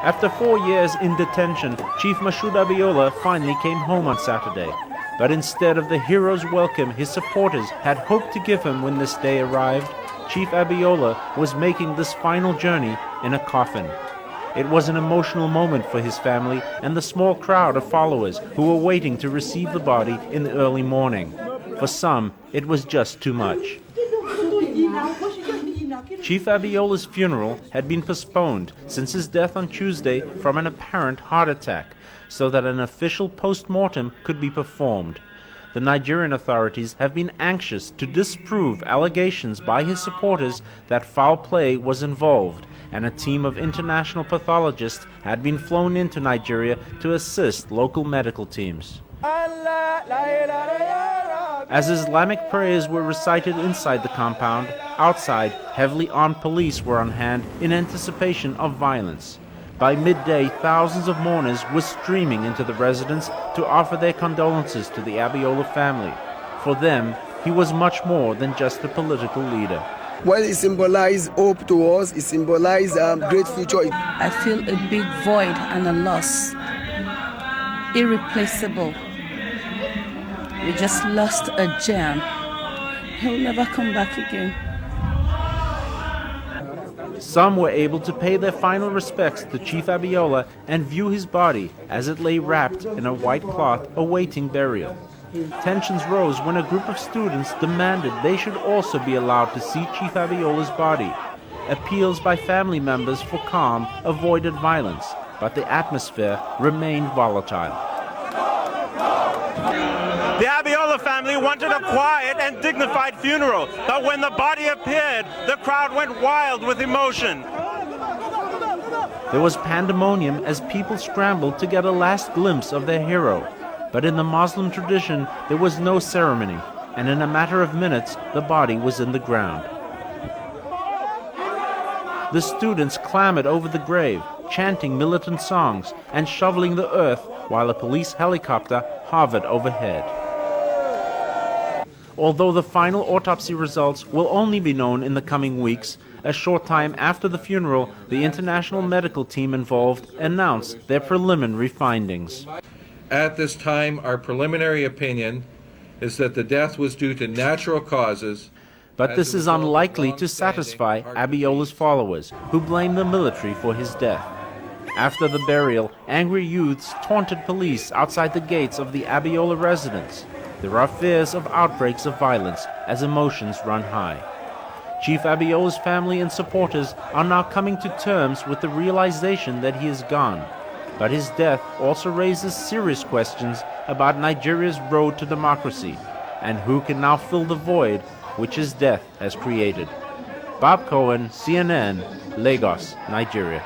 After 4 years in detention, Chief Mashood Abiola finally came home on Saturday. But instead of the hero's welcome his supporters had hoped to give him when this day arrived, Chief Abiola was making this final journey in a coffin. It was an emotional moment for his family and the small crowd of followers who were waiting to receive the body in the early morning. For some, it was just too much. Chief Abiola's funeral had been postponed since his death on Tuesday from an apparent heart attack, so that an official post-mortem could be performed. The Nigerian authorities have been anxious to disprove allegations by his supporters that foul play was involved, and a team of international pathologists had been flown into Nigeria to assist local medical teams. As Islamic prayers were recited inside the compound, outside, heavily armed police were on hand in anticipation of violence. By midday, thousands of mourners were streaming into the residence to offer their condolences to the Abiola family. For them, he was much more than just a political leader. Well, it symbolized hope to us, it symbolized great future. I feel a big void and a loss, irreplaceable. We just lost a gem. He'll never come back again. Some were able to pay their final respects to Chief Abiola and view his body as it lay wrapped in a white cloth awaiting burial. Tensions rose when a group of students demanded they should also be allowed to see Chief Abiola's body. Appeals by family members for calm avoided violence, but the atmosphere remained volatile. The Abiola family wanted a quiet and dignified funeral, but when the body appeared, the crowd went wild with emotion. There was pandemonium as people scrambled to get a last glimpse of their hero. But in the Muslim tradition, there was no ceremony, and in a matter of minutes, the body was in the ground. The students clambered over the grave, chanting militant songs and shoveling the earth while a police helicopter hovered overhead. Although the final autopsy results will only be known in the coming weeks, a short time after the funeral, the international medical team involved announced their preliminary findings. At this time, our preliminary opinion is that the death was due to natural causes. But this is unlikely to satisfy Abiola's followers, who blame the military for his death. After the burial, angry youths taunted police outside the gates of the Abiola residence. There are fears of outbreaks of violence as emotions run high. Chief Abiola's family and supporters are now coming to terms with the realization that he is gone. But his death also raises serious questions about Nigeria's road to democracy and who can now fill the void which his death has created. Bob Cohen, CNN, Lagos, Nigeria.